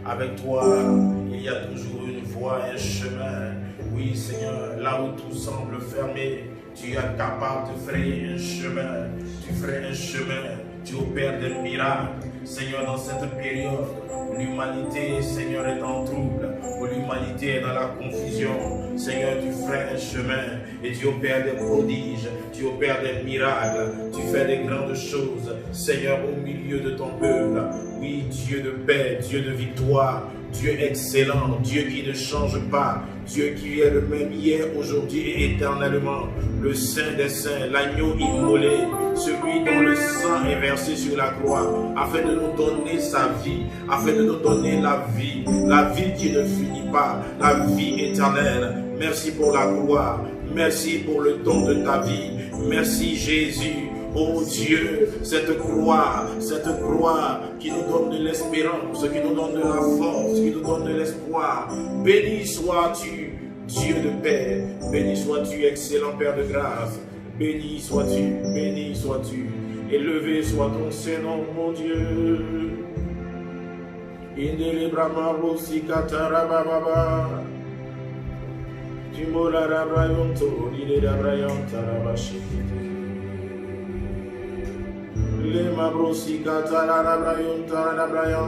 Avec toi, il y a toujours une voie, un chemin. Oui, Seigneur, là où tout semble fermé, tu es capable de frayer un chemin. Tu ferais un chemin, tu opères des miracles. Seigneur, dans cette période où l'humanité, Seigneur, est en trouble, où l'humanité est dans la confusion, Seigneur, tu ferais un chemin et tu opères des prodiges, tu opères des miracles, tu fais des grandes choses, Seigneur, au milieu de ton peuple. Oui, Dieu de paix, Dieu de victoire, Dieu excellent, Dieu qui ne change pas, Dieu qui est le même hier, aujourd'hui et éternellement, le Saint des Saints, l'agneau immolé, celui dont le sang est versé sur la croix, afin de nous donner sa vie, afin de nous donner la vie qui ne finit pas, la vie éternelle. Merci pour la gloire, merci pour le don de ta vie, merci Jésus. Oh Dieu, cette croix qui nous donne de l'espérance, qui nous donne de la force, qui nous donne de l'espoir. Béni sois-tu, Dieu de paix. Béni sois-tu, excellent Père de grâce. Béni sois-tu, béni sois-tu. Élevé soit ton Saint-Nom, mon Dieu. Le mabrosi katara la brayon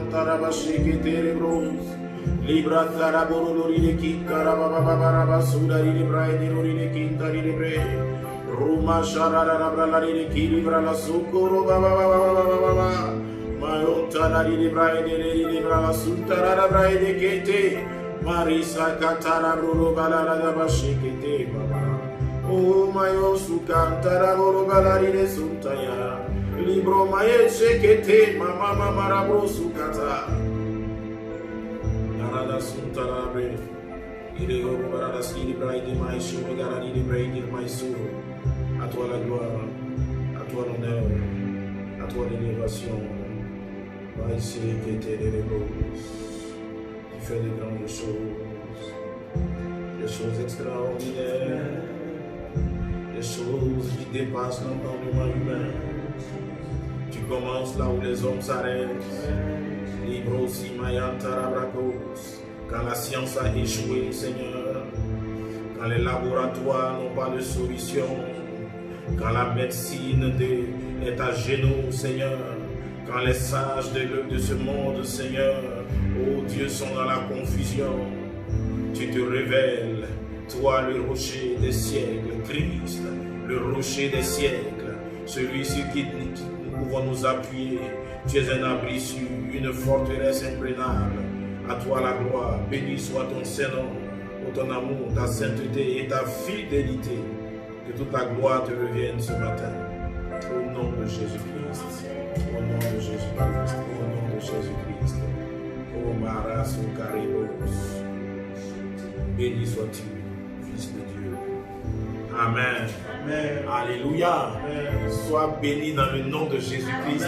tara bashike terebros libra tara borori de kikara baba basuda de braide de kintari de bre ruma sharara la bralari de kilibra la sukoro baba mayon tara de braide de brala sutara la braide kete marisa katara boro balala la bashike te baba o mayon sukantara boro balari de suntaya libro maye shekete mama marabro sukata narada suntarabre ire oro barada skili braide mai shimo garani de braide mai sur. À toi la gloire, à toi l'honneur, à toi l'élévation. Vai shekete de rose. Tu fais de grandes choses extraordinaires, des choses qui dépassent l'entendement humain. Tu commences là où les hommes s'arrêtent. Libro si mayantarabrakos. Quand la science a échoué, Seigneur. Quand les laboratoires n'ont pas de solution. Quand la médecine est à genoux, Seigneur. Quand les sages de ce monde, Seigneur, oh Dieu, sont dans la confusion. Tu te révèles, toi le rocher des siècles, Christ, le rocher des siècles, celui sur qui nous pouvons nous appuyer. Tu es un abri sûr, une forteresse imprenable. À toi la gloire, béni soit ton Saint-Nom, pour ton amour, ta sainteté et ta fidélité. Que toute la gloire te revienne ce matin. Au nom de Jésus-Christ, au nom de Jésus-Christ, au nom de Jésus-Christ. Oh Maras ou Caribos, béni sois-tu, Fils de Dieu. Amen. Amen. Alléluia. Amen. Sois béni dans le nom de Jésus-Christ.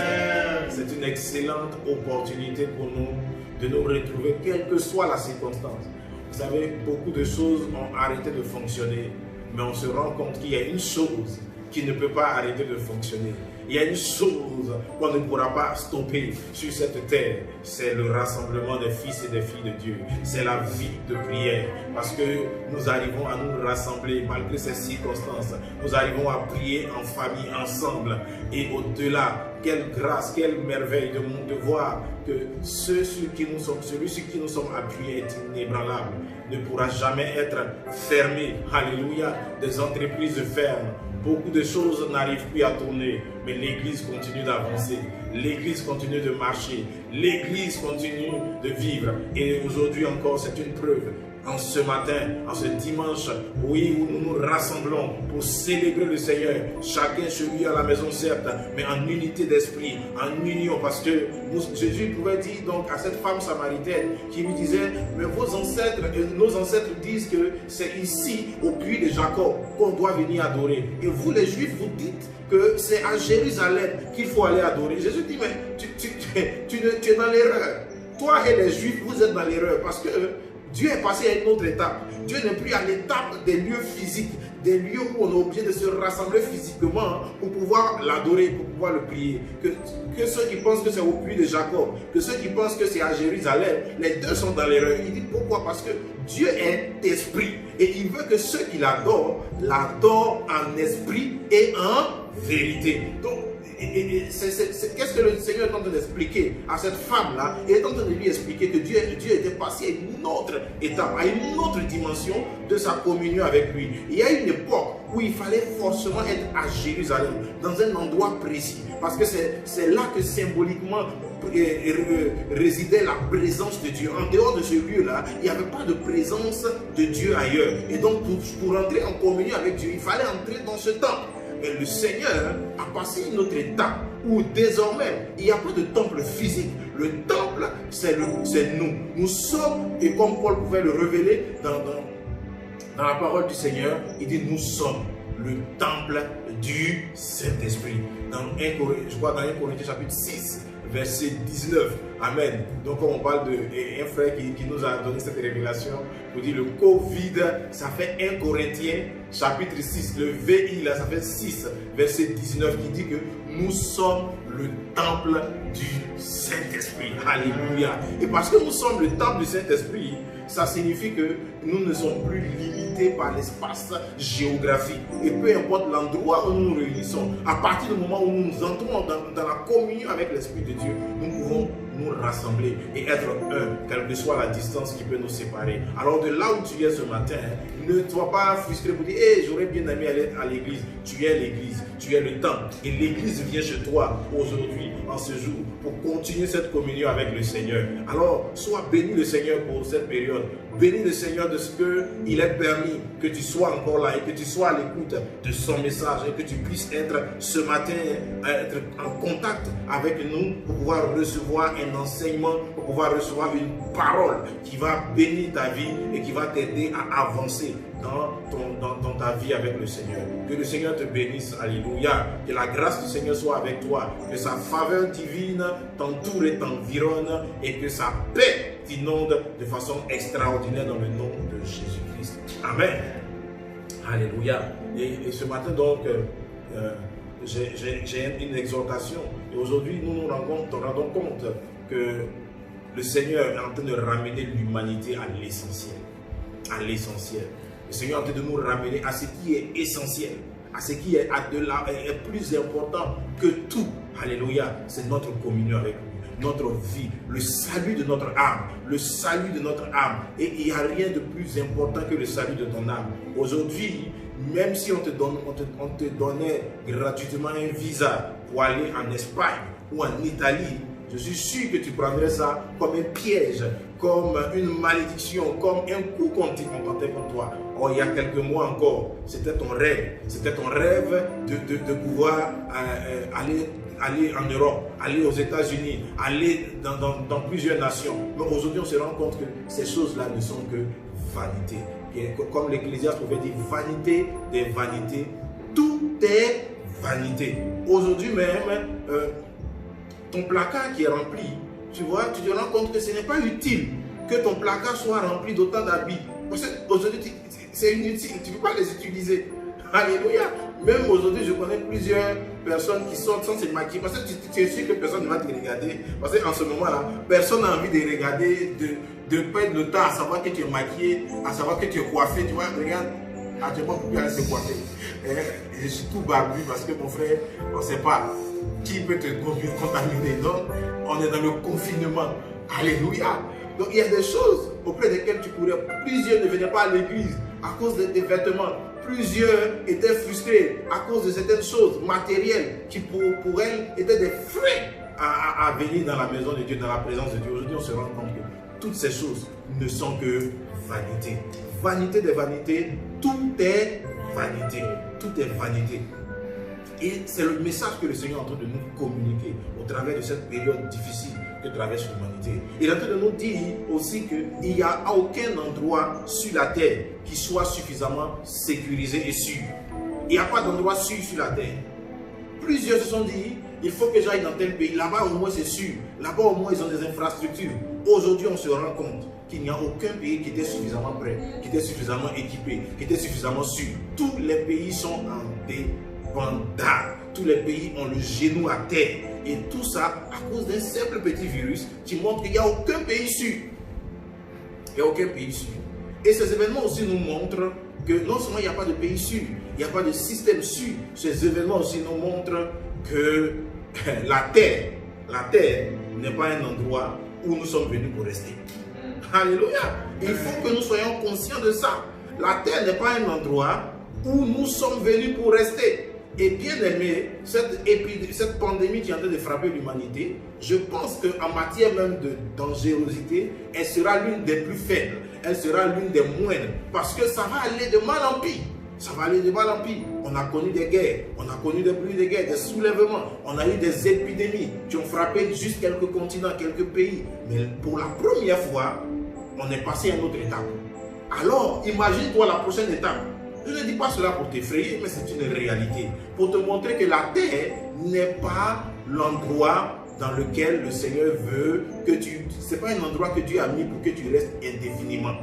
C'est une excellente opportunité pour nous de nous retrouver, quelle que soit la circonstance. Vous savez, beaucoup de choses ont arrêté de fonctionner, mais on se rend compte qu'il y a une chose qui ne peut pas arrêter de fonctionner. Il y a une chose qu'on ne pourra pas stopper sur cette terre, c'est le rassemblement des fils et des filles de Dieu. C'est la vie de prière, parce que nous arrivons à nous rassembler malgré ces circonstances. Nous arrivons à prier en famille, ensemble. Et au-delà, quelle grâce, quelle merveille de voir que celui sur qui nous sommes appuyés est inébranlable, ne pourra jamais être fermé. Alléluia, des entreprises ferment. Beaucoup de choses n'arrivent plus à tourner, mais l'Église continue d'avancer, l'Église continue de marcher, l'Église continue de vivre. Et aujourd'hui encore, c'est une preuve. En ce matin, en ce dimanche, oui, où nous nous rassemblons pour célébrer le Seigneur, chacun chez lui à la maison certes, mais en unité d'esprit, en union, parce que Jésus pouvait dire donc à cette femme samaritaine qui lui disait, mais vos ancêtres, nos ancêtres disent que c'est ici, au puits de Jacob, qu'on doit venir adorer. Et vous les Juifs, vous dites que c'est à Jérusalem qu'il faut aller adorer. Jésus dit, mais tu es dans l'erreur. Toi et les Juifs, vous êtes dans l'erreur, parce que Dieu est passé à une autre étape. Dieu n'est plus à l'étape des lieux physiques, des lieux où on est obligé de se rassembler physiquement pour pouvoir l'adorer, pour pouvoir le prier. Que ceux qui pensent que c'est au puits de Jacob, que ceux qui pensent que c'est à Jérusalem, les deux sont dans l'erreur. Il dit pourquoi? Parce que Dieu est esprit et il veut que ceux qui l'adorent en esprit et en vérité. Donc, qu'est-ce que le Seigneur est en train d'expliquer à cette femme-là? Il est en train de lui expliquer que Dieu était passé à une autre étape, à une autre dimension de sa communion avec lui. Il y a une époque où il fallait forcément être à Jérusalem, dans un endroit précis, parce que c'est là que symboliquement résidait la présence de Dieu. En dehors de ce lieu-là, il n'y avait pas de présence de Dieu ailleurs. Et donc, pour entrer en communion avec Dieu, il fallait entrer dans ce temple. Mais le Seigneur a passé une autre étape où désormais, il n'y a pas de temple physique. Le temple, c'est nous. Nous sommes, et comme Paul pouvait le révéler dans la parole du Seigneur, il dit nous sommes le temple du Saint-Esprit. Je crois dans 1 Corinthiens chapitre 6, verset 19. Amen. Donc on parle d'un frère qui nous a donné cette révélation pour dire le Covid, ça fait 1 Corinthiens chapitre 6. Le VI là, ça fait 6, verset 19 qui dit que nous sommes le temple du Saint-Esprit. Alléluia. Et parce que nous sommes le temple du Saint-Esprit, ça signifie que nous ne sommes plus limités par l'espace géographique. Et peu importe l'endroit où nous nous réunissons, à partir du moment où nous entrons dans la communion avec l'Esprit de Dieu, nous pouvons nous rassembler et être un, quelle que soit la distance qui peut nous séparer. Alors de là où tu es ce matin, ne sois pas frustré pour dire hey, j'aurais bien aimé aller à l'église. Tu es l'église, tu es le temple. Et l'église vient chez toi aujourd'hui, en ce jour, pour continuer cette communion avec le Seigneur. Alors, sois béni le Seigneur pour cette période. Bénis le Seigneur de ce qu'il est permis que tu sois encore là et que tu sois à l'écoute de son message et que tu puisses être ce matin, être en contact avec nous pour pouvoir recevoir un enseignement, pour pouvoir recevoir une parole qui va bénir ta vie et qui va t'aider à avancer dans ta vie avec le Seigneur. Que le Seigneur te bénisse, alléluia. Que la grâce du Seigneur soit avec toi, que sa faveur divine t'entoure et t'environne et que sa paix t'inonde de façon extraordinaire dans le nom de Jésus-Christ. Amen. Alléluia. Et ce matin donc, j'ai une exhortation. Et aujourd'hui, nous nous rendons compte que le Seigneur est en train de ramener l'humanité à l'essentiel. À l'essentiel. Le Seigneur est en train de nous ramener à ce qui est essentiel, à ce qui est plus important que tout. Alléluia. C'est notre communion avec lui, notre vie, le salut de notre âme, le salut de notre âme. Et il n'y a rien de plus important que le salut de ton âme. Aujourd'hui, même si on te donnait gratuitement un visa pour aller en Espagne ou en Italie, je suis sûr que tu prendrais ça comme un piège, comme une malédiction, comme un coup qu'on tentait contre toi. Oh, il y a quelques mois encore, c'était ton rêve. C'était ton rêve de pouvoir aller en Europe, aller aux États-Unis, aller dans plusieurs nations. Mais aujourd'hui, on se rend compte que ces choses-là ne sont que vanité. Et comme l'Ecclésiaste pouvait dire, vanité des vanités, tout est vanité. Aujourd'hui même, ton placard qui est rempli tu vois, tu te rends compte que ce n'est pas utile que ton placard soit rempli d'autant d'habits. Parce qu'aujourd'hui, c'est inutile, tu ne peux pas les utiliser. Alléluia. Même aujourd'hui, je connais plusieurs personnes qui sortent sans se maquiller. Parce que tu es sûr que personne ne va te regarder. Parce qu'en ce moment-là, personne n'a envie de regarder, de perdre le temps à savoir que tu es maquillé, à savoir que tu es coiffé. Tu vois, regarde, actuellement, pour aller se coiffer. Je suis tout barbu parce que mon frère, on ne sait pas qui peut te contaminer. Donc, on est dans le confinement. Alléluia. Donc, il y a des choses auprès desquelles tu courais. Plusieurs ne venaient pas à l'église à cause des vêtements. Plusieurs étaient frustrés à cause de certaines choses matérielles qui pour elles étaient des freins à venir dans la maison de Dieu, dans la présence de Dieu. Aujourd'hui, on se rend compte que toutes ces choses ne sont que vanité. Vanité des vanités, tout est vanité. Tout est vanité. Et c'est le message que le Seigneur est en train de nous communiquer au travers de cette période difficile que traverse l'humanité. Il est en train de nous dire aussi qu'il n'y a aucun endroit sur la terre qui soit suffisamment sécurisé et sûr. Il n'y a pas d'endroit sûr sur la terre. Plusieurs se sont dit, il faut que j'aille dans tel pays. Là-bas au moins c'est sûr. Là-bas au moins ils ont des infrastructures. Aujourd'hui on se rend compte qu'il n'y a aucun pays qui était suffisamment prêt, qui était suffisamment équipé, qui était suffisamment sûr. Tous les pays sont en débandade. Tous les pays ont le genou à terre. Et tout ça à cause d'un simple petit virus qui montre qu'il n'y a aucun pays sûr. Il n'y a aucun pays sûr. Et ces événements aussi nous montrent que non seulement il n'y a pas de pays sûr, il n'y a pas de système sûr. Ces événements aussi nous montrent que la terre n'est pas un endroit où nous sommes venus pour rester. Alléluia. Il faut que nous soyons conscients de ça. La terre n'est pas un endroit où nous sommes venus pour rester. Et bien aimé, cette pandémie qui est en train de frapper l'humanité, je pense qu'en matière même de dangerosité, elle sera l'une des plus faibles. Elle sera l'une des moindres. Parce que ça va aller de mal en pire. Ça va aller de mal en pire. On a connu des guerres, on a connu des bruits de guerre, des soulèvements, on a eu des épidémies qui ont frappé juste quelques continents, quelques pays. Mais pour la première fois, on est passé à une autre étape. Alors, imagine-toi la prochaine étape. Je ne dis pas cela pour t'effrayer, mais c'est une réalité. Pour te montrer que la terre n'est pas l'endroit dans lequel le Seigneur veut que tu... Ce n'est pas un endroit que Dieu a mis pour que tu restes indéfiniment.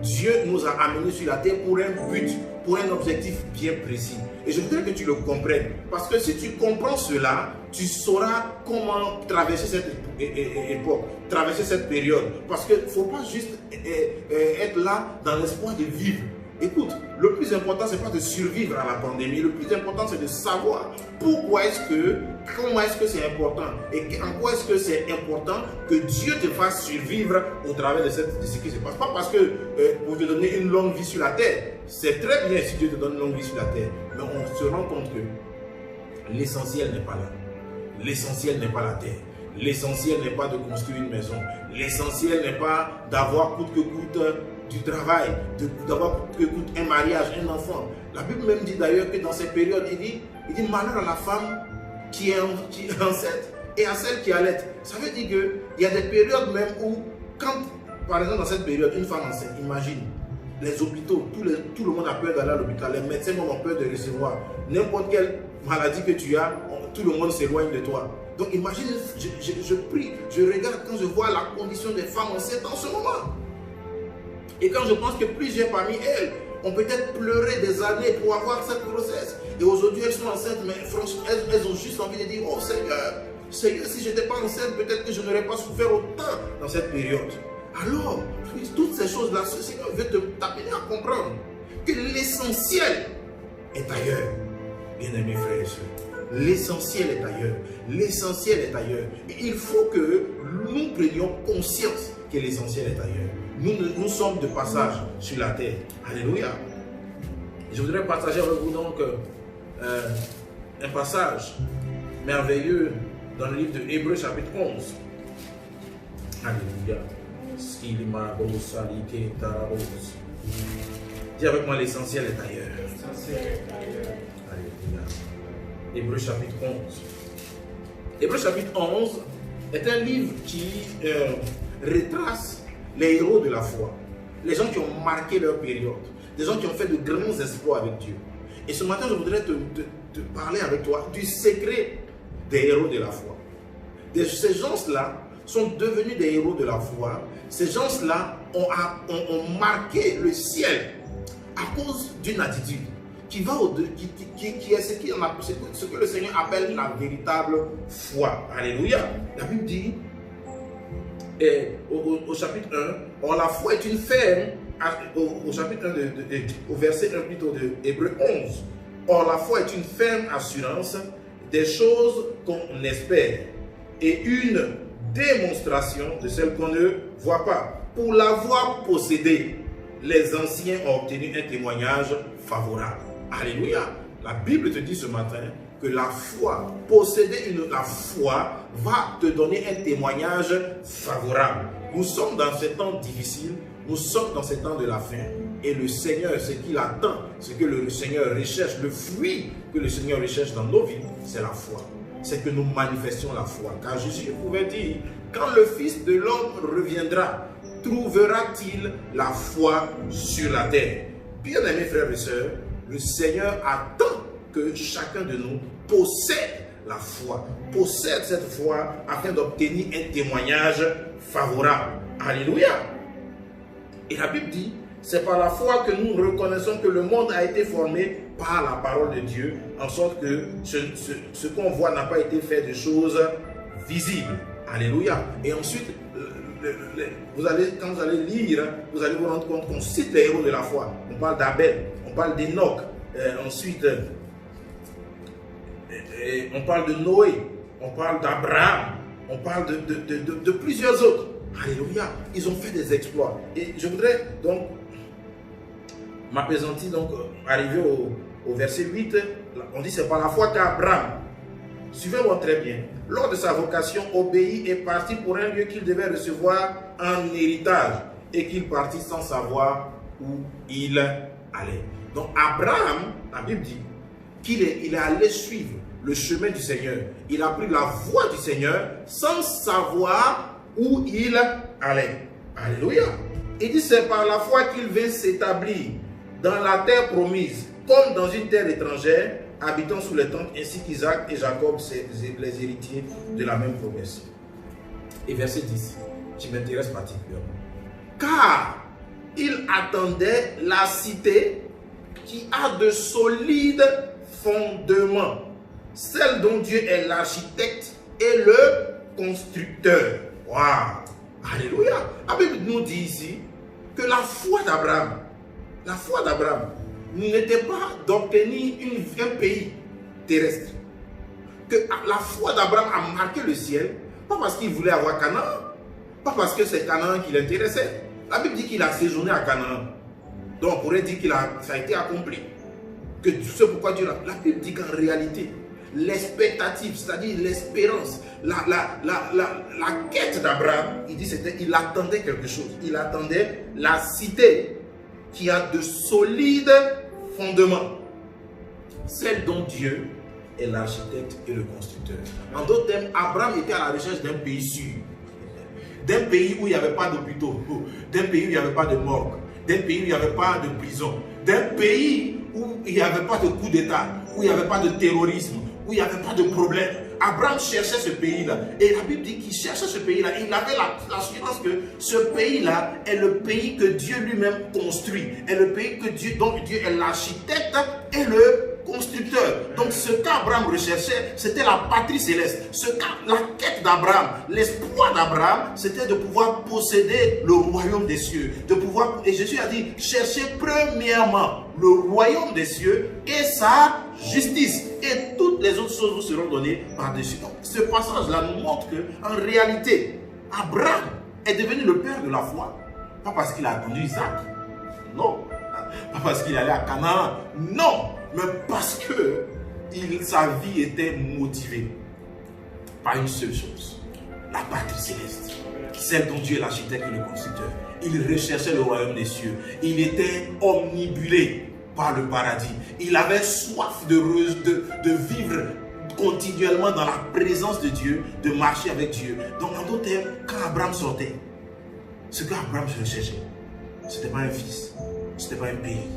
Dieu nous a amenés sur la terre pour un but, pour un objectif bien précis. Et je voudrais que tu le comprennes. Parce que si tu comprends cela, tu sauras comment traverser cette époque, traverser cette période. Parce qu'il ne faut pas juste être là dans l'espoir de vivre. Écoute, le plus important, ce n'est pas de survivre à la pandémie. Le plus important, c'est de savoir comment est-ce que c'est important et en quoi est-ce que c'est important que Dieu te fasse survivre au travers de ce qui se passe. Pas parce que pour te donner une longue vie sur la terre, c'est très bien si Dieu te donne une longue vie sur la terre, mais on se rend compte que l'essentiel n'est pas là. L'essentiel n'est pas la terre. L'essentiel n'est pas de construire une maison. L'essentiel n'est pas d'avoir coûte que coûte du travail, d'avoir coûte que coûte un mariage, un enfant. La Bible même dit d'ailleurs que dans ces périodes, il dit malheur à la femme qui est enceinte et à celle qui allait. Ça veut dire qu'il y a des périodes même où, quand, par exemple dans cette période, une femme enceinte, imagine, les hôpitaux, tout le monde a peur d'aller à l'hôpital, les médecins ont peur de recevoir. N'importe quelle maladie que tu as, tout le monde s'éloigne de toi. Donc imagine, je prie, je regarde quand je vois la condition des femmes enceintes en ce moment. Et quand je pense que plusieurs parmi elles ont peut-être pleuré des années pour avoir cette grossesse. Et aujourd'hui elles sont enceintes, mais franchement, elles ont juste envie de dire, oh Seigneur, si je n'étais pas enceinte, peut-être que je n'aurais pas souffert autant dans cette période. Alors, toutes ces choses-là, le Seigneur veut t'amener à comprendre que l'essentiel est ailleurs. Bien-aimés frères et sœurs, l'essentiel est ailleurs. L'essentiel est ailleurs. Et il faut que nous prenions conscience que l'essentiel est ailleurs. Nous sommes de passage sur la terre. Alléluia. Je voudrais partager avec vous donc un passage merveilleux dans le livre de Hébreux chapitre 11. Alléluia. Dis avec moi, l'essentiel est ailleurs. Alléluia. Hébreux chapitre 11. Hébreux chapitre 11 est un livre qui retrace les héros de la foi, les gens qui ont marqué leur période, des gens qui ont fait de grands exploits avec Dieu. Et ce matin, je voudrais te parler avec toi du secret des héros de la foi. De ces gens-là sont devenus des héros de la foi. Ces gens-là ont marqué le ciel à cause d'une attitude qui va qui est ce que le Seigneur appelle la véritable foi. Alléluia. La Bible dit au chapitre 1, or la foi est une ferme, au chapitre 1, au verset 1 plutôt de Hébreux 11, or la foi est une ferme assurance des choses qu'on espère et une démonstration de celles qu'on ne voit pas. Pour l'avoir possédée, les anciens ont obtenu un témoignage favorable. Alléluia. La Bible te dit ce matin que la foi, posséder la foi va te donner un témoignage favorable. Nous sommes dans ces temps difficiles, nous sommes dans ces temps de la fin. Et le Seigneur, ce qu'il attend, ce que le Seigneur recherche, le fruit que le Seigneur recherche dans nos vies, c'est la foi. C'est que nous manifestions la foi. Car Jésus pouvait dire, quand le Fils de l'homme reviendra, trouvera-t-il la foi sur la terre? Bien-aimés frères et sœurs, le Seigneur attend que chacun de nous possède la foi, possède cette foi afin d'obtenir un témoignage favorable. Alléluia. Et la Bible dit, c'est par la foi que nous reconnaissons que le monde a été formé par la parole de Dieu, en sorte que ce qu'on voit n'a pas été fait de choses visibles. Alléluia. Et ensuite, quand vous allez lire, vous allez vous rendre compte qu'on cite les héros de la foi. On parle d'Abel, on parle d'Enoch, ensuite on parle de Noé, on parle d'Abraham, on parle de plusieurs autres. Alléluia, ils ont fait des exploits. Et je voudrais donc m'apaisantir, donc arriver au verset 8, on dit c'est par la foi qu'Abraham, suivez-moi très bien, lors de sa vocation, obéit et partit pour un lieu qu'il devait recevoir en héritage et qu'il partit sans savoir où il allait. Donc Abraham, la Bible dit qu'il est allé suivre le chemin du Seigneur. Il a pris la voie du Seigneur sans savoir où il allait. Alléluia. Il dit c'est par la foi qu'il vint s'établir dans la terre promise, comme dans une terre étrangère, habitant sous les tentes, ainsi qu'Isaac et Jacob, les héritiers de la même promesse. Et verset 10, qui m'intéresse particulièrement. Car il attendait la cité qui a de solides fondements, celle dont Dieu est l'architecte et le constructeur. Waouh! Alléluia! La Bible nous dit ici que la foi d'Abraham n'était pas d'obtenir un pays terrestre. Que la foi d'Abraham a marqué le ciel, pas parce qu'il voulait avoir Canaan, pas parce que c'est Canaan qui l'intéressait. La Bible dit qu'il a séjourné à Canaan. Donc on pourrait dire que ça a été accompli. Que c'est pourquoi Dieu la Bible dit qu'en réalité, l'expectative, c'est-à-dire l'espérance, la quête d'Abraham, il attendait quelque chose. Il attendait la cité qui a de solides fondements, celle dont Dieu est l'architecte et le constructeur. En d'autres termes, Abraham était à la recherche d'un pays sûr, d'un pays où il n'y avait pas d'hôpitaux, d'un pays où il n'y avait pas de morgue, d'un pays où il n'y avait pas de prison, d'un pays où il n'y avait pas de coup d'État, où il n'y avait pas de terrorisme, où il n'y avait pas de problème. Abraham cherchait ce pays-là. Et la Bible dit qu'il cherchait ce pays-là. Il avait l'assurance que ce pays-là est le pays que Dieu lui-même construit. Est le pays dont Dieu est l'architecte et le constructeur. Donc ce qu'Abraham recherchait, c'était la patrie céleste. La quête d'Abraham, l'espoir d'Abraham, c'était de pouvoir posséder le royaume des cieux. Et Jésus a dit, cherchez premièrement le royaume des cieux et sa justice. Et toutes les autres choses vous seront données par-dessus. Donc ce passage-là nous montre qu'en réalité, Abraham est devenu le père de la foi. Pas parce qu'il a attendu Isaac. Non. Pas parce qu'il allait à Canaan. Non. Mais parce que sa vie était motivée par une seule chose. La patrie céleste. Celle dont Dieu est l'architecte et le constructeur. Il recherchait le royaume des cieux. Il était omnibulé par le paradis. Il avait soif de vivre continuellement dans la présence de Dieu, de marcher avec Dieu. Donc en d'autres termes, quand Abraham sortait, ce qu'Abraham recherchait, ce n'était pas un fils, ce n'était pas un pays,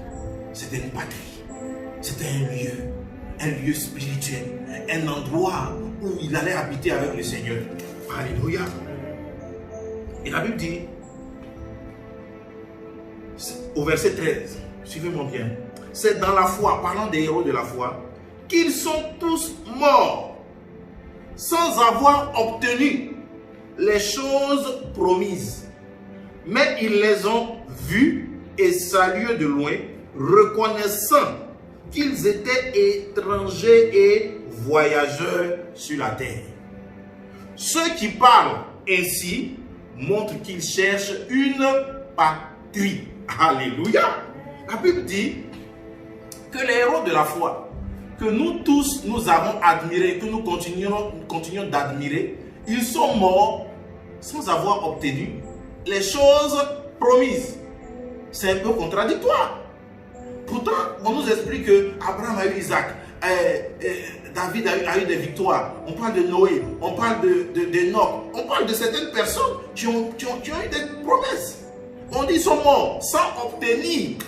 c'était une patrie, c'était un lieu spirituel, un endroit où il allait habiter avec le Seigneur. Alléluia. Et la Bible dit, au verset 13, suivez-moi bien, c'est dans la foi, parlant des héros de la foi, qu'ils sont tous morts sans avoir obtenu les choses promises. Mais ils les ont vus et salués de loin, reconnaissant qu'ils étaient étrangers et voyageurs sur la terre. Ceux qui parlent ainsi montrent qu'ils cherchent une patrie. Alléluia. La Bible dit que les héros de la foi, que nous tous nous avons admirés, que nous continuons d'admirer, ils sont morts sans avoir obtenu les choses promises. C'est un peu contradictoire. Pourtant, on nous explique que Abraham a eu Isaac, David a eu des victoires. On parle de Noé, on parle d'Enoch, on parle de certaines personnes qui ont eu des promesses. On dit qu'ils sont morts sans obtenir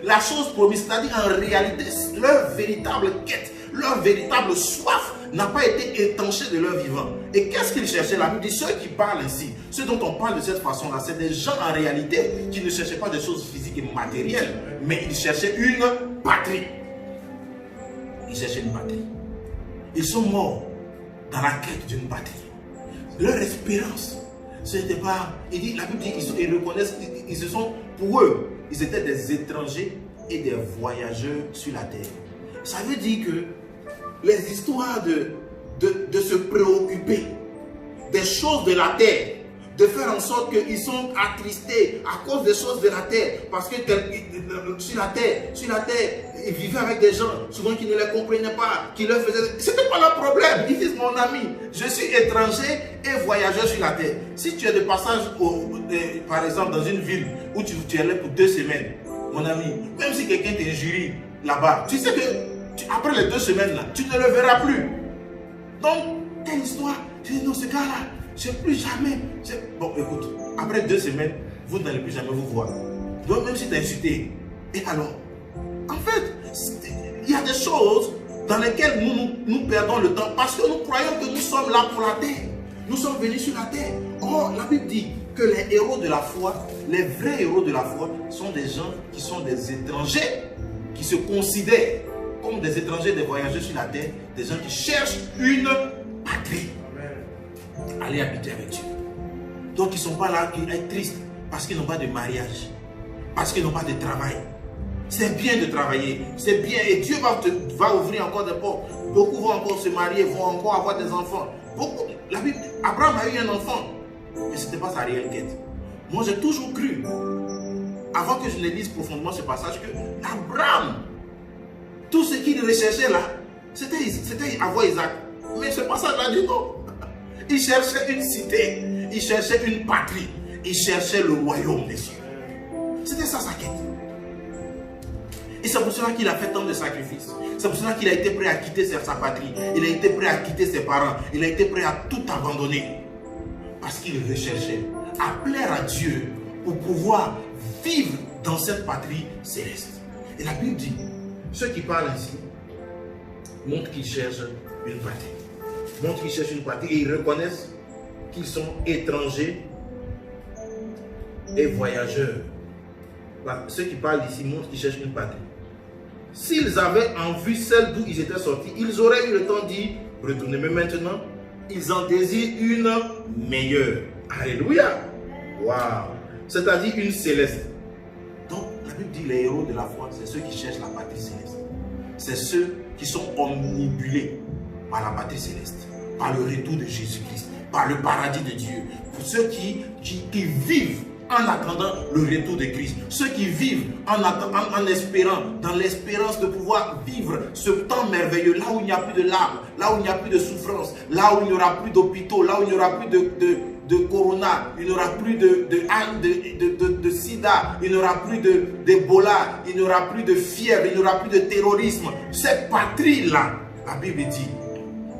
la chose promise, c'est-à-dire en réalité, leur véritable quête, leur véritable soif n'a pas été étanchée de leur vivant. Et qu'est-ce qu'ils cherchaient? La Bible dit, ceux qui parlent ainsi, ceux dont on parle de cette façon-là, c'est des gens en réalité qui ne cherchaient pas des choses physiques et matérielles, mais ils cherchaient une patrie. Ils cherchaient une patrie. Ils sont morts dans la quête d'une patrie. Leur espérance, ce n'était pas... Il dit, la Bible dit, ils reconnaissent, ils se sont, pour eux, ils étaient des étrangers et des voyageurs sur la terre. Ça veut dire que les histoires de se préoccuper des choses de la terre, de faire en sorte qu'ils sont attristés à cause des choses de la terre, parce que sur la terre, ils vivaient avec des gens, souvent qui ne les comprenaient pas, qui leur faisaient... C'était pas leur problème. Ils disent, mon ami, je suis étranger et voyageur sur la terre. Si tu es de passage, par exemple, dans une ville où tu es allé pour 2 semaines, mon ami, même si quelqu'un t'injurie là-bas, tu sais que après les 2 semaines là, tu ne le verras plus. Donc, quelle histoire? Tu dis, non, ce gars-là, je ne plus jamais. Bon, écoute, après 2 semaines, vous n'allez plus jamais vous voir. Donc, même si tu as insulté, et alors? En fait, il y a des choses dans lesquelles nous perdons le temps parce que nous croyons que nous sommes là pour la terre. Nous sommes venus sur la terre. Or, la Bible dit que les héros de la foi, les vrais héros de la foi, sont des gens qui sont des étrangers, qui se considèrent comme des étrangers, des voyageurs sur la terre, des gens qui cherchent une patrie. Aller habiter avec Dieu. Donc ils ne sont pas là qui sont tristes parce qu'ils n'ont pas de mariage, parce qu'ils n'ont pas de travail. C'est bien de travailler, c'est bien et Dieu va ouvrir encore des portes. Beaucoup vont encore se marier, vont encore avoir des enfants. Beaucoup, la Bible, Abraham a eu un enfant, mais ce n'était pas sa réelle quête. Moi j'ai toujours cru, avant que je ne lise profondément ce passage, que Abraham, tout ce qu'il recherchait là, c'était avoir Isaac. Mais ce passage-là dit non. Il cherchait une cité, il cherchait une patrie, il cherchait le royaume des cieux. C'était ça sa quête. Et c'est pour cela qu'il a fait tant de sacrifices. C'est pour cela qu'il a été prêt à quitter sa patrie. Il a été prêt à quitter ses parents. Il a été prêt à tout abandonner. Parce qu'il recherchait à plaire à Dieu pour pouvoir vivre dans cette patrie céleste. Et la Bible dit, ceux qui parlent ainsi montrent qu'ils cherchent une patrie. Montrent qu'ils cherchent une patrie et ils reconnaissent qu'ils sont étrangers et voyageurs. Ceux qui parlent ici montrent qu'ils cherchent une patrie. S'ils avaient en vue celle d'où ils étaient sortis, ils auraient eu le temps d'y retourner. Mais maintenant, ils en désirent une meilleure. Alléluia. Waouh. C'est-à-dire une céleste. Donc, la Bible dit les héros de la foi, c'est ceux qui cherchent la patrie céleste. C'est ceux qui sont omnibulés par la patrie céleste, par le retour de Jésus-Christ, par le paradis de Dieu. Pour ceux qui vivent en attendant le retour de Christ. Ceux qui vivent en espérant, dans l'espérance de pouvoir vivre ce temps merveilleux, là où il n'y a plus de larmes, là où il n'y a plus de souffrance, là où il n'y aura plus d'hôpitaux, là où il n'y aura plus de corona, il n'y aura plus de sida, il n'y aura plus d'Ebola, il n'y aura plus de fièvre, il n'y aura plus de terrorisme. Cette patrie-là, la Bible dit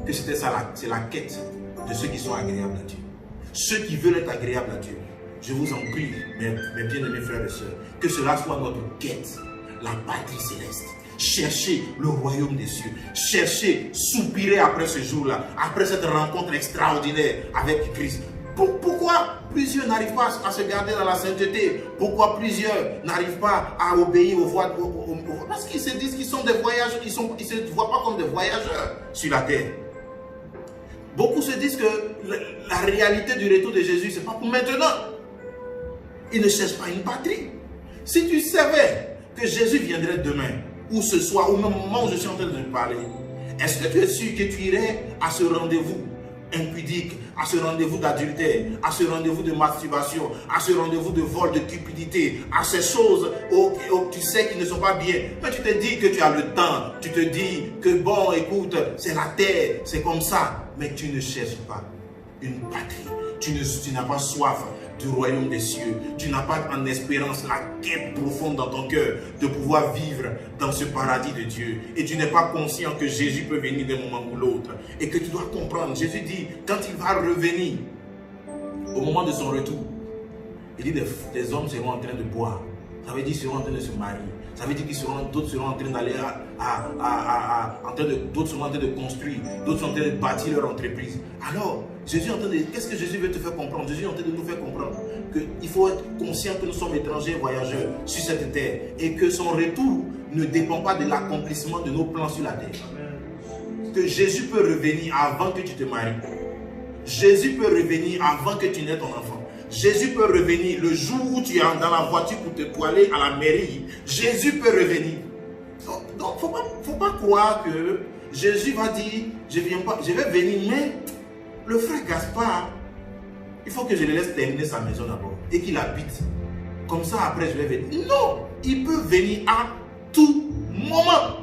que c'était ça, c'est la quête de ceux qui sont agréables à Dieu. Ceux qui veulent être agréables à Dieu. Je vous en prie, mes bien-aimés frères et sœurs, que cela soit notre quête, la patrie céleste. Cherchez le royaume des cieux. Cherchez, soupirez après ce jour-là, après cette rencontre extraordinaire avec Christ. Pourquoi plusieurs n'arrivent pas à se garder dans la sainteté? Pourquoi plusieurs n'arrivent pas à obéir aux voies? Parce qu'ils se disent qu'ils sont des voyageurs, ils ne se voient pas comme des voyageurs sur la terre. Beaucoup se disent que la réalité du retour de Jésus, ce n'est pas pour maintenant. Ils ne cherchent pas une patrie. Si tu savais que Jésus viendrait demain, ou ce soir, au même moment où je suis en train de te parler, est-ce que tu es sûr que tu irais à ce rendez-vous impudique, à ce rendez-vous d'adultère, à ce rendez-vous de masturbation, à ce rendez-vous de vol, de cupidité, à ces choses où tu sais qu'ils ne sont pas bien? Mais tu te dis que tu as le temps, tu te dis que bon, écoute, c'est la terre, c'est comme ça. Mais tu ne cherches pas une patrie, tu n'as pas soif du royaume des cieux, tu n'as pas en espérance la quête profonde dans ton cœur de pouvoir vivre dans ce paradis de Dieu, et tu n'es pas conscient que Jésus peut venir d'un moment ou l'autre, et que tu dois comprendre. Jésus dit, quand il va revenir au moment de son retour, il dit des hommes seront en train de boire, ça veut dire qu'ils seront en train de se marier, ça veut dire que d'autres seront en train d'aller d'autres seront en train de construire, d'autres sont en train de bâtir leur entreprise. Alors, Jésus est en train de... Qu'est-ce que Jésus veut te faire comprendre? Jésus est en train de nous faire comprendre qu'il faut être conscient que nous sommes étrangers voyageurs sur cette terre, et que son retour ne dépend pas de l'accomplissement de nos plans sur la terre. Que Jésus peut revenir avant que tu te maries. Jésus peut revenir avant que tu n'aies ton enfant. Jésus peut revenir le jour où tu es dans la voiture pour aller à la mairie. Jésus peut revenir. Donc, faut pas croire que Jésus va dire, je vais venir, mais le frère Gaspard, il faut que je le laisse terminer sa maison d'abord et qu'il habite. Comme ça, après, je vais venir. Non, il peut venir à tout moment.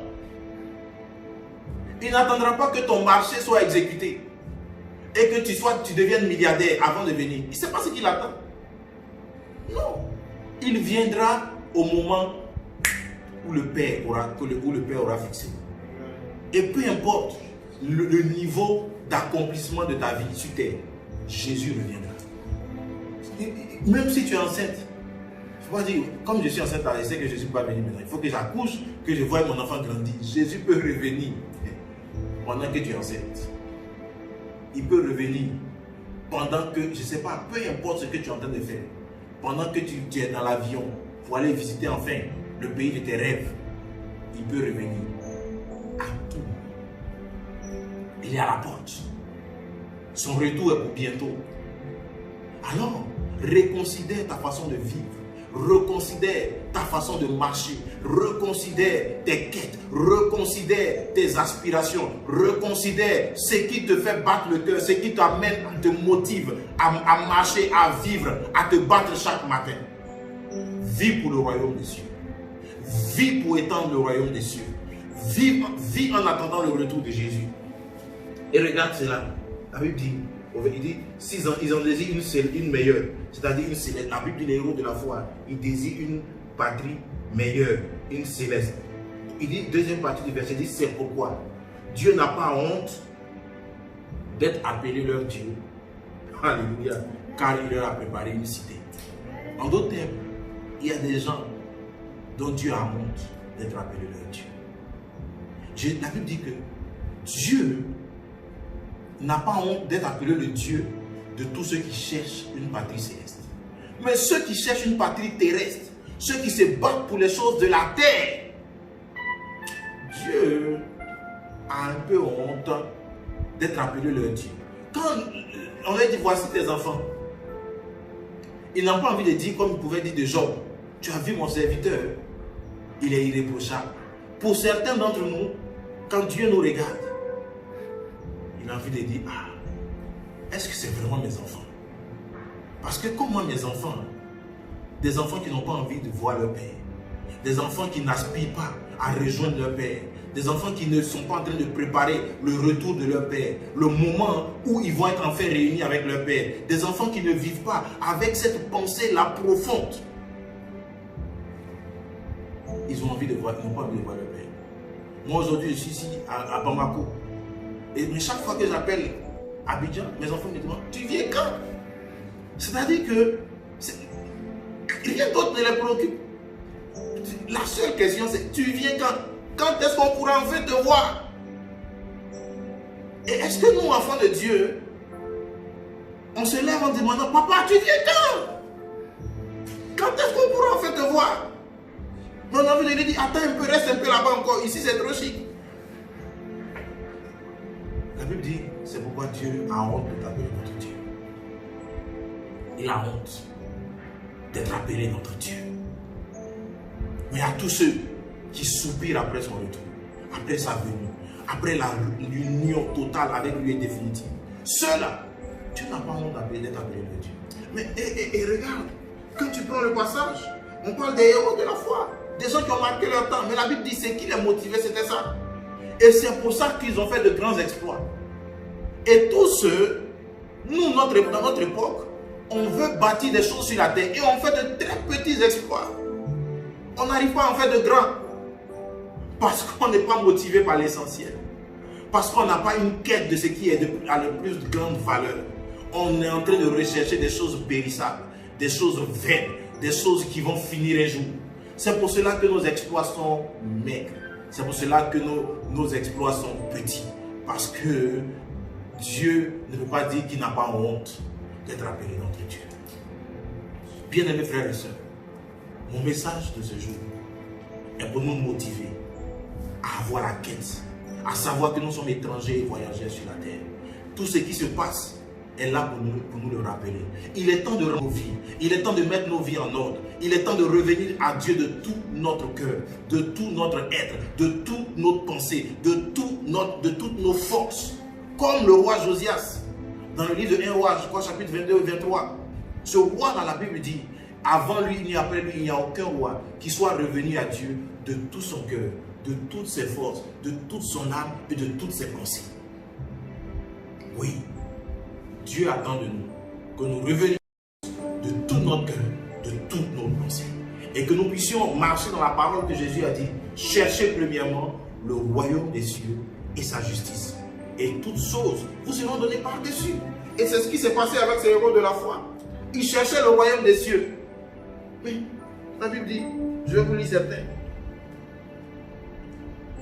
Il n'attendra pas que ton marché soit exécuté et que tu deviennes milliardaire avant de venir. Il ne sait pas ce qu'il attend. Non. Il viendra au moment où le Père aura fixé. Et peu importe le niveau d'accomplissement de ta vie sur terre, Jésus reviendra. Même si tu es enceinte, il faut pas dire, comme je suis enceinte, je sais que Jésus ne peut pas venir maintenant. Il faut que j'accouche, que je voie mon enfant grandir. Jésus peut revenir pendant que tu es enceinte. Il peut revenir pendant que, je ne sais pas, peu importe ce que tu es en train de faire, pendant que tu es dans l'avion pour aller visiter enfin le pays de tes rêves, il peut revenir à tout moment. Il est à la porte. Son retour est pour bientôt. Alors, reconsidère ta façon de vivre. Reconsidère ta façon de marcher. Reconsidère tes quêtes. Reconsidère tes aspirations. Reconsidère ce qui te fait battre le cœur, ce qui t'amène, te motive à marcher, à vivre, à te battre chaque matin. Vis pour le royaume des cieux. Vis pour étendre le royaume des cieux. Vis en attendant le retour de Jésus. Et regarde cela. La Bible dit, il dit, ils en désirent une meilleure, c'est-à-dire une céleste. La Bible dit, les héros de la foi, ils désirent une patrie meilleure, une céleste. Il dit, deuxième partie du verset, il dit, c'est pourquoi Dieu n'a pas honte d'être appelé leur Dieu. Alléluia. Car il leur a préparé une cité. En d'autres termes, il y a des gens dont Dieu a honte d'être appelé leur Dieu. La Bible dit que Dieu n'a pas honte d'être appelé le Dieu de tous ceux qui cherchent une patrie céleste. Mais ceux qui cherchent une patrie terrestre, ceux qui se battent pour les choses de la terre, Dieu a un peu honte d'être appelé leur Dieu. Quand on leur dit, voici tes enfants, ils n'ont pas envie de dire, comme ils pouvaient dire de Job, tu as vu mon serviteur, il est irréprochable. Pour certains d'entre nous, quand Dieu nous regarde, il a envie de dire, ah, est-ce que c'est vraiment mes enfants? Parce que comme moi, mes enfants, des enfants qui n'ont pas envie de voir leur père, des enfants qui n'aspirent pas à rejoindre leur père, des enfants qui ne sont pas en train de préparer le retour de leur père, le moment où ils vont être enfin réunis avec leur père, des enfants qui ne vivent pas avec cette pensée-là profonde. Ils ont envie de voir, ils n'ont pas envie de voir leur père. Moi aujourd'hui, je suis ici à Bamako. Mais chaque fois que j'appelle Abidjan, mes enfants me demandent, tu viens quand? C'est-à-dire que rien d'autre ne les préoccupe. La seule question c'est, tu viens quand? Quand est-ce qu'on pourra enfin te voir? Et est-ce que nous, enfants de Dieu, On se lève en demandant, papa, tu viens quand? Quand est-ce qu'on pourra en fait te voir? Mais on a envie de lui dire, attends un peu, reste un peu là-bas encore. Ici, c'est trop chic. La Bible dit, c'est pourquoi Dieu a honte de t'appeler notre Dieu. Il a honte d'être appelé notre Dieu. Mais à tous ceux qui soupirent après son retour, après sa venue, après l'union totale avec lui et définitive, ceux-là, Dieu n'a pas honte d'être appelé le Dieu. Mais et regarde, quand tu prends le passage, on parle des héros de la foi, des gens qui ont marqué leur temps. Mais la Bible dit, c'est qui les motivait, c'était ça. Et c'est pour ça qu'ils ont fait de grands exploits. Et tous ceux, nous, dans notre époque, on veut bâtir des choses sur la terre et on fait de très petits exploits. On n'arrive pas à en faire de grands. Parce qu'on n'est pas motivé par l'essentiel. Parce qu'on n'a pas une quête de ce qui est à la plus grande valeur. On est en train de rechercher des choses périssables, des choses vaines, des choses qui vont finir un jour. C'est pour cela que nos exploits sont maigres. C'est pour cela que nos exploits sont petits. Parce que Dieu ne peut pas dire qu'il n'a pas honte d'être appelé notre Dieu. Bien-aimés frères et sœurs, mon message de ce jour est pour nous motiver à avoir la quête, à savoir que nous sommes étrangers et voyageurs sur la terre. Tout ce qui se passe est là pour nous le rappeler. Il est temps de rendre nos vies, il est temps de mettre nos vies en ordre, il est temps de revenir à Dieu de tout notre cœur, de tout notre être, de toutes nos pensées, de toutes nos forces. Comme le roi Josias, dans le livre de 1 roi, je crois chapitre 22 et 23. Ce roi dans la Bible dit, avant lui ni après lui, il n'y a aucun roi qui soit revenu à Dieu de tout son cœur, de toutes ses forces, de toute son âme et de toutes ses pensées. Oui, Dieu attend de nous que nous revenions de tout notre cœur, de toutes nos pensées. Et que nous puissions marcher dans la parole que Jésus a dit, cherchez premièrement le royaume des cieux et sa justice. Et toutes choses vous seront données par-dessus. Et c'est ce qui s'est passé avec ces héros de la foi. Ils cherchaient le royaume des cieux. Mais la Bible dit, je vais vous lire certains.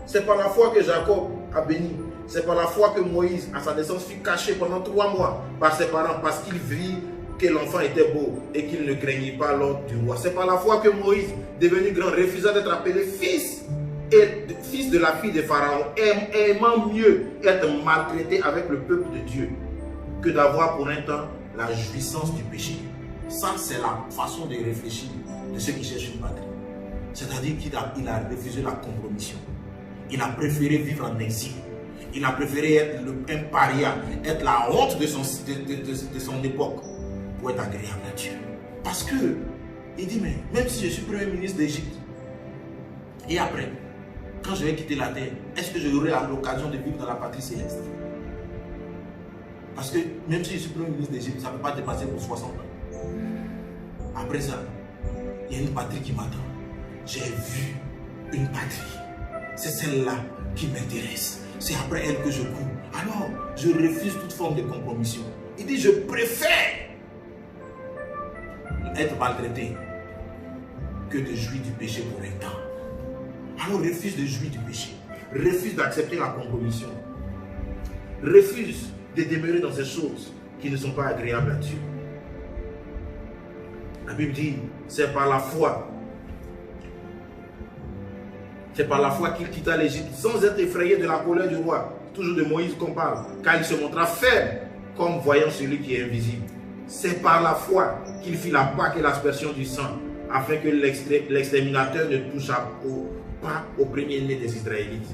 C'est par la foi que Jacob a béni. C'est par la foi que Moïse, à sa naissance, fut caché pendant 3 mois par ses parents parce qu'il vit que l'enfant était beau et qu'il ne craignit pas l'ordre du roi. C'est par la foi que Moïse, devenu grand, refusa d'être appelé fils de la fille de Pharaon, aimant mieux être maltraité avec le peuple de Dieu que d'avoir pour un temps la jouissance du péché. Ça, c'est la façon de réfléchir de ceux qui cherchent une patrie. C'est-à-dire qu'il a refusé la compromission. Il a préféré vivre en exil. Il a préféré être un paria, être la honte de son époque pour être agréable à Dieu. Parce que, il dit, mais même si je suis premier ministre d'Égypte, et après, quand je vais quitter la terre, est-ce que j'aurai l'occasion de vivre dans la patrie céleste? Parce que même si je suis premier ministre d'Égypte, ça ne peut pas dépasser pour 60 ans. Après ça, il y a une patrie qui m'attend. J'ai vu une patrie. C'est celle-là qui m'intéresse. C'est après elle que je cours. Alors, je refuse toute forme de compromission. Il dit, je préfère être maltraité que de jouir du péché pour un temps. Alors, refuse de jouir du péché. Refuse d'accepter la compromission. Refuse de demeurer dans ces choses qui ne sont pas agréables à Dieu. La Bible dit, c'est par la foi. C'est par la foi qu'il quitta l'Égypte sans être effrayé de la colère du roi. Toujours de Moïse qu'on parle. Car il se montra ferme comme voyant celui qui est invisible. C'est par la foi qu'il fit la Pâque et l'aspersion du sang afin que l'exterminateur ne touche pas au premier-né des Israélites.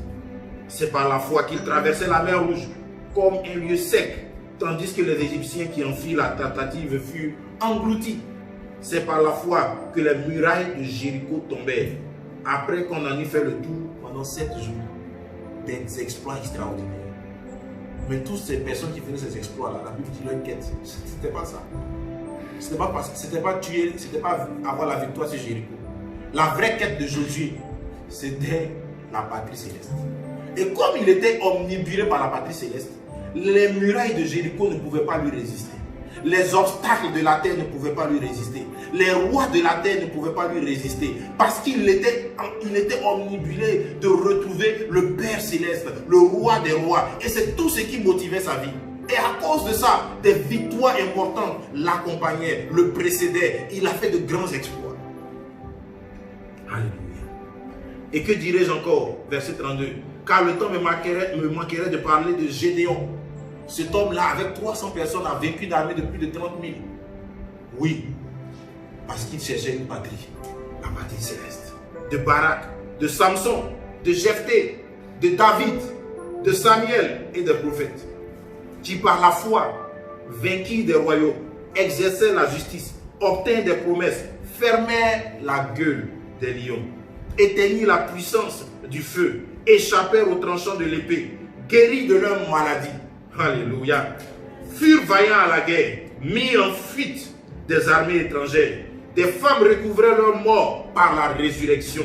C'est par la foi qu'il traversait la mer Rouge comme un lieu sec, tandis que les Égyptiens qui en firent la tentative furent engloutis. C'est par la foi que les murailles de Jéricho tombèrent, après qu'on en eut fait le tour pendant 7 jours. Des exploits extraordinaires. Mais toutes ces personnes qui faisaient ces exploits-là, la Bible dit leur quête, c'était pas ça. C'était pas tuer, c'était pas avoir la victoire sur Jéricho. La vraie quête de Josué, c'était la patrie céleste. Et comme il était omnibulé par la patrie céleste, les murailles de Jéricho ne pouvaient pas lui résister. Les obstacles de la terre ne pouvaient pas lui résister. Les rois de la terre ne pouvaient pas lui résister. Parce qu'il était omnibulé de retrouver le Père céleste, le roi des rois. Et c'est tout ce qui motivait sa vie. Et à cause de ça, des victoires importantes l'accompagnaient, le précédaient. Il a fait de grands exploits. Alléluia. Et que dirais-je encore, verset 32, car le temps me manquerait de parler de Gédéon. Cet homme-là, avec 300 personnes, a vaincu une armée de plus de 30 000. Oui, parce qu'il cherchait une patrie, la patrie céleste. De Barak, de Samson, de Jephthé, de David, de Samuel et des prophètes, qui par la foi vainquirent des royaumes, exerçaient la justice, obtinrent des promesses, fermèrent la gueule des lions, éteignirent la puissance du feu, échappèrent aux tranchants de l'épée, guéris de leur maladie. Alléluia. Furent vaillants à la guerre, mis en fuite des armées étrangères. Des femmes recouvraient leur mort par la résurrection.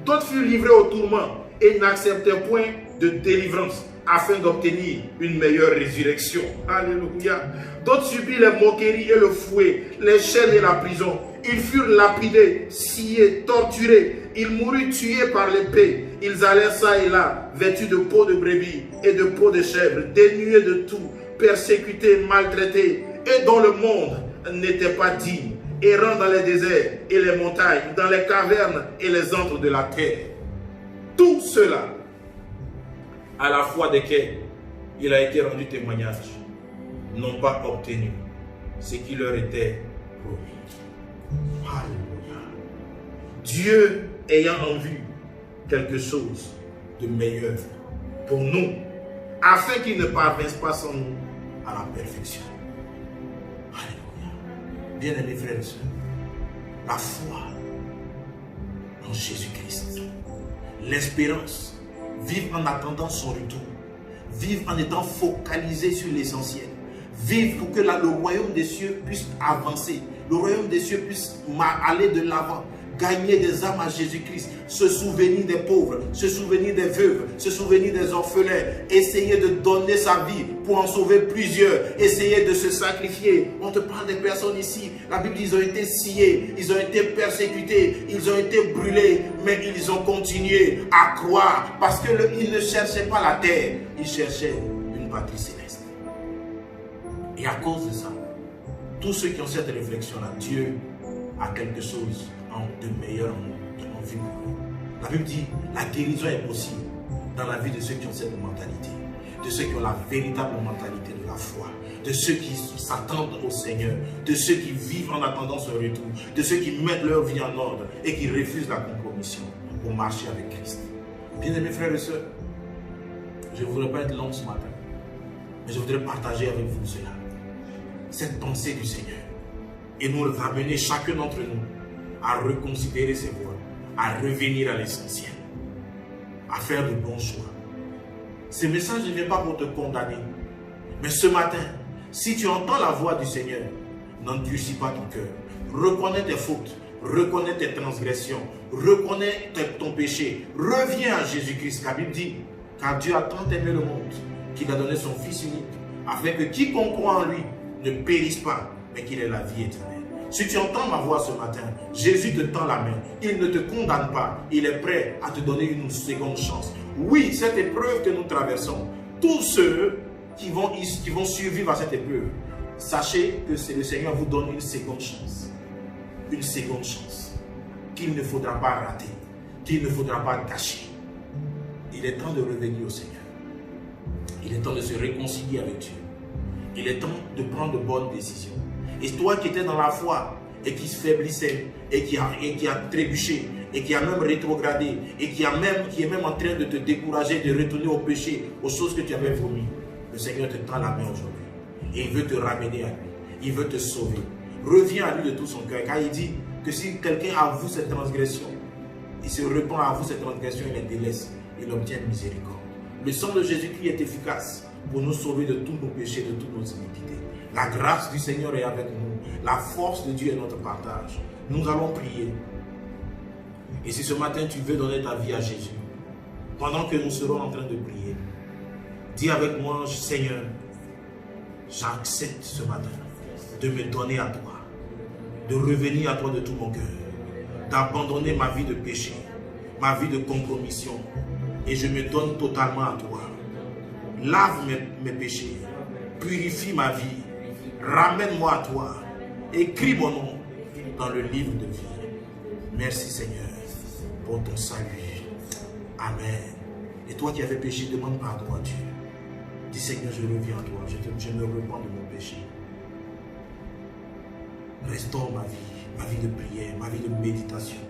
D'autres furent livrés au tourment et n'acceptèrent point de délivrance afin d'obtenir une meilleure résurrection. Alléluia. D'autres subirent les moqueries et le fouet, les chaînes et la prison. Ils furent lapidés, sciés, torturés. Ils moururent tués par l'épée. Ils allèrent ça et là, vêtus de peau de brebis et de peau de chèvre, dénués de tout, persécutés, maltraités, et dont le monde n'était pas digne, errant dans les déserts et les montagnes, dans les cavernes et les antres de la terre. Tout cela, à la foi desquels il a été rendu témoignage, n'ont pas obtenu ce qui leur était promis. Alléluia. Dieu ayant en vue quelque chose de meilleur pour nous, afin qu'ils ne parviennent pas sans nous à la perfection. Alléluia. Bien-aimés frères et sœurs, la foi en Jésus-Christ, l'espérance, vivre en attendant son retour, vivre en étant focalisé sur l'essentiel, vivre pour que le royaume des cieux puisse avancer, le royaume des cieux puisse aller de l'avant, gagner des âmes à Jésus-Christ, se souvenir des pauvres, se souvenir des veuves, se souvenir des orphelins, essayer de donner sa vie pour en sauver plusieurs, essayer de se sacrifier. On te parle des personnes ici, la Bible dit ils ont été sciés, ils ont été persécutés, ils ont été brûlés, mais ils ont continué à croire parce qu'ils ne cherchaient pas la terre, ils cherchaient une patrie céleste. Et à cause de ça, tous ceux qui ont cette réflexion-là, Dieu a quelque chose de meilleur en vue. La Bible dit la guérison est possible dans la vie de ceux qui ont cette mentalité, de ceux qui ont la véritable mentalité de la foi, de ceux qui s'attendent au Seigneur, de ceux qui vivent en attendant son retour, de ceux qui mettent leur vie en ordre et qui refusent la compromission pour marcher avec Christ. Bien-aimés frères et sœurs, je ne voudrais pas être long ce matin, mais je voudrais partager avec vous cela, cette pensée du Seigneur, et nous ramener chacun d'entre nous à reconsidérer ses voies, à revenir à l'essentiel, à faire de bons choix. Ce message ne vient pas pour te condamner, mais ce matin, si tu entends la voix du Seigneur, n'endurcis pas ton cœur. Reconnais tes fautes, reconnais tes transgressions, reconnais ton péché, reviens à Jésus-Christ. La Bible dit, car Dieu a tant aimé le monde qu'il a donné son Fils unique, afin que quiconque croit en lui ne périsse pas, mais qu'il ait la vie éternelle. Si tu entends ma voix ce matin, Jésus te tend la main. Il ne te condamne pas. Il est prêt à te donner une seconde chance. Oui, cette épreuve que nous traversons, tous ceux qui vont survivre à cette épreuve, sachez que le Seigneur vous donne une seconde chance. Une seconde chance qu'il ne faudra pas rater, qu'il ne faudra pas gâcher. Il est temps de revenir au Seigneur. Il est temps de se réconcilier avec Dieu. Il est temps de prendre de bonnes décisions. Et toi qui étais dans la foi et qui se faiblissait et qui a trébuché et qui a même rétrogradé et qui est même en train de te décourager, de retourner au péché, aux choses que tu avais promis, le Seigneur te tend la main aujourd'hui et il veut te ramener à lui, il veut te sauver. Reviens à lui de tout son cœur, car il dit que si quelqu'un avoue cette transgression, il se repent, avoue cette transgression, il les délaisse, il obtient miséricorde. Le sang de Jésus-Christ est efficace pour nous sauver de tous nos péchés, de toutes nos iniquités. La grâce du Seigneur est avec nous. La force de Dieu est notre partage. Nous allons prier. Et si ce matin tu veux donner ta vie à Jésus, pendant que nous serons en train de prier, dis avec moi, Seigneur, j'accepte ce matin de me donner à toi, de revenir à toi de tout mon cœur, d'abandonner ma vie de péché, ma vie de compromission, et je me donne totalement à toi. Lave mes péchés, Purifie ma vie. Ramène-moi à toi. Écris mon nom dans le livre de vie. Merci Seigneur pour ton salut. Amen. Et toi qui avais péché, demande pardon à Dieu. Dis Seigneur, je reviens à toi. Je me repens de mon péché. Restaure ma vie de prière, ma vie de méditation.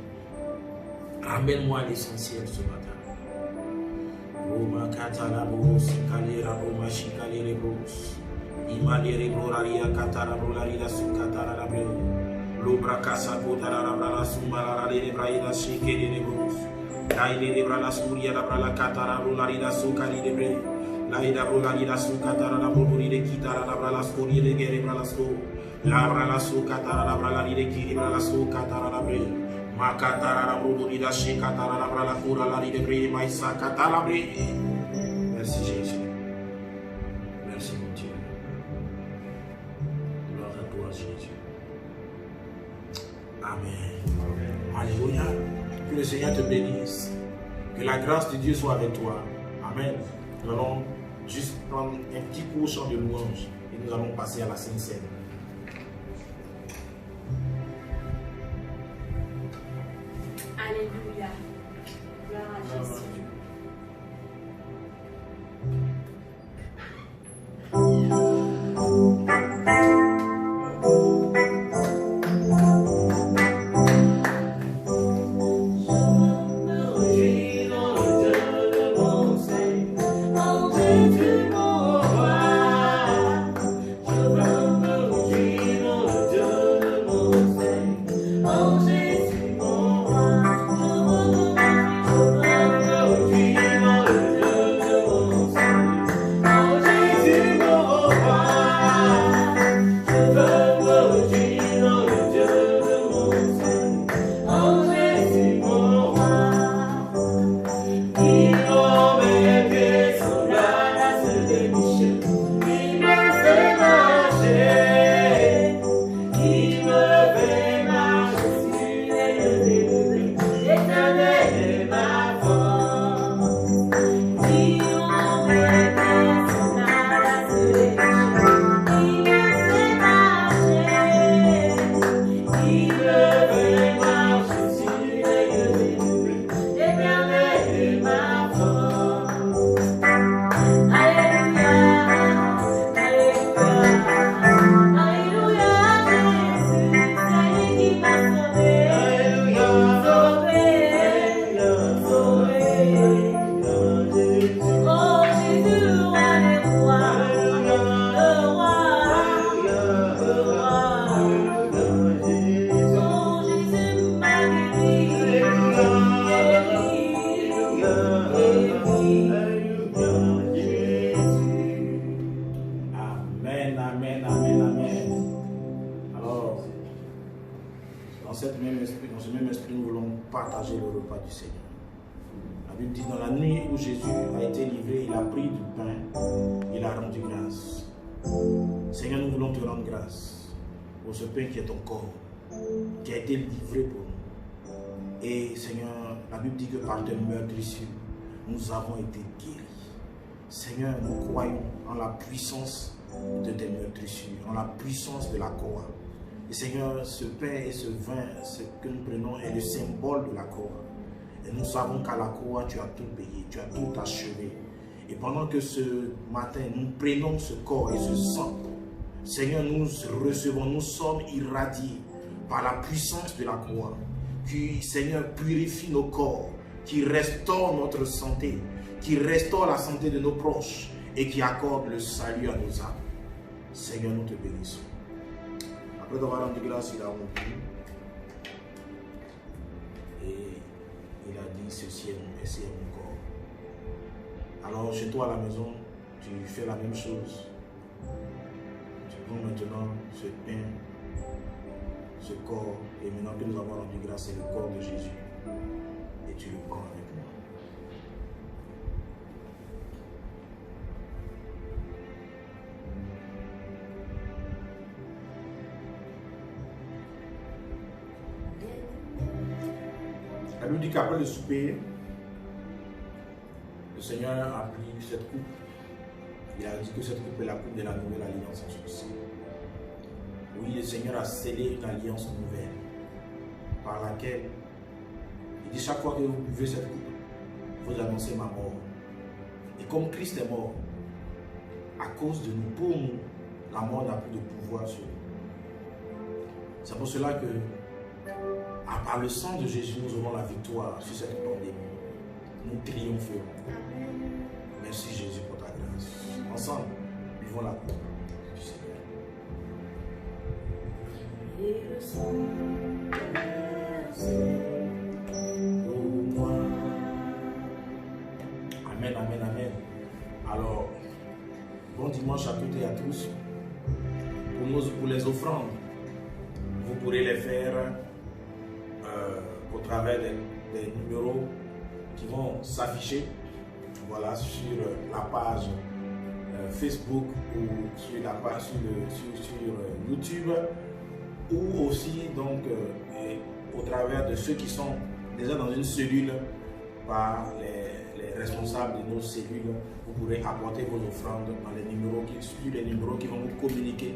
Ramène-moi à l'essentiel ce matin. Roma katala bros, kalera roma shikalere bros. Imalere broraria katara brolaria sukatara rabre. Lobra kasa kodara rabrala sumala rale braida shikere bros. Laile brala suria rabrala katara brolaria sukari de bre. Laida brolaria sukatara rabroli de kitara rabrala skori de gere brala sto. Labrala sukatara rabrala de kiri brala sukatara rabre. Makatara la brudurida shikatara la brala kura la de bri maïsa katara bri. Merci Jésus. Merci mon Dieu. Gloire à toi Jésus. Amen. Alléluia. Que le Seigneur te bénisse. Que la grâce de Dieu soit avec toi. Amen. Nous allons juste prendre un petit court chant de louange et nous allons passer à la Sainte Seine. Alléluia. Gloire à Jésus. Partager le repas du Seigneur. La Bible dit, dans la nuit où Jésus a été livré, il a pris du pain, il a rendu grâce. Seigneur, nous voulons te rendre grâce pour ce pain qui est ton corps, qui a été livré pour nous. Et Seigneur, la Bible dit que par tes meurtrissures, nous avons été guéris. Seigneur, nous croyons en la puissance de tes meurtrissures, en la puissance de la croix. Et Seigneur, ce pain et ce vin, ce que nous prenons est le symbole de la croix. Et nous savons qu'à la croix, tu as tout payé, tu as tout achevé. Et pendant que ce matin, nous prenons ce corps et ce sang, Seigneur, nous recevons, nous sommes irradiés par la puissance de la croix, qui, Seigneur, purifie nos corps, qui restaure notre santé, qui restaure la santé de nos proches et qui accorde le salut à nos âmes. Seigneur, nous te bénissons. Après avoir rendu grâce, il a rompu et il a dit, ceci est mon corps. Alors chez toi à la maison, tu fais la même chose. Tu prends maintenant ce pain, ce corps, et maintenant que nous avons rendu grâce, c'est le corps de Jésus. Et tu le prends avec moi. La Bible dit qu'après le souper, le Seigneur a pris cette coupe Il a dit que cette coupe est la coupe de la nouvelle alliance en son sang. Oui, le Seigneur a scellé une alliance nouvelle par laquelle il dit chaque fois que vous buvez cette coupe, vous annoncez ma mort. Et comme Christ est mort, à cause de nous, pour nous, la mort n'a plus de pouvoir sur nous. C'est pour cela que, par le sang de Jésus, nous aurons la victoire sur cette pandémie. Nous triompherons. Merci Jésus pour ta grâce. Ensemble, vivons la coupe du Seigneur. Et le sang Pour moi. Amen, amen, amen. Alors, bon dimanche à toutes et à tous. Pour les offrandes, vous pourrez les faire au travers des numéros qui vont s'afficher, voilà, sur la page Facebook ou sur la page sur YouTube, ou aussi donc au travers de ceux qui sont déjà dans une cellule par les responsables de nos cellules. Vous pourrez apporter vos offrandes dans les numéros qui vont vous communiquer,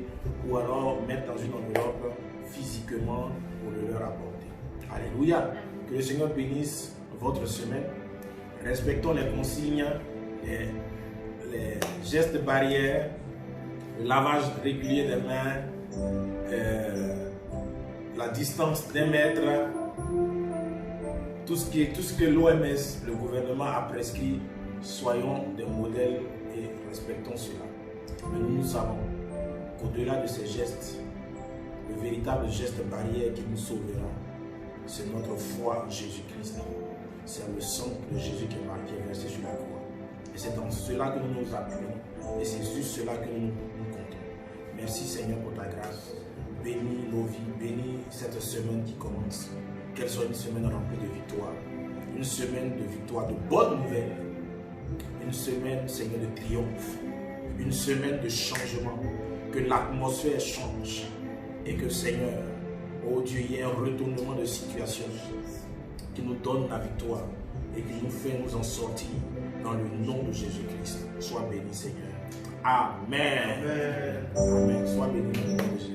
ou alors mettre dans une enveloppe physiquement pour le leur apporter. Alléluia. Que le Seigneur bénisse votre semaine. Respectons les consignes, les gestes barrières, le lavage régulier des mains, la distance d'un mètre, tout ce que l'OMS, le gouvernement a prescrit. Soyons des modèles et respectons cela. Mais nous savons qu'au-delà de ces gestes, le véritable geste barrière qui nous sauvera, c'est notre foi en Jésus-Christ. C'est le sang de Jésus qui est versé sur la croix. Et c'est dans cela que nous nous appuyons. Et c'est sur cela que nous comptons. Merci Seigneur pour ta grâce. Bénis nos vies, bénis cette semaine qui commence. Qu'elle soit une semaine remplie de victoire. Une semaine de victoire, de bonnes nouvelles. Une semaine, Seigneur, de triomphe. Une semaine de changement. Que l'atmosphère change. Et que, Seigneur, oh Dieu, il y ait un retournement de situation qui nous donne la victoire et qui nous fait nous en sortir dans le nom de Jésus-Christ. Sois béni, Seigneur. Amen. Amen. Amen. Sois béni dans le nom de Jésus.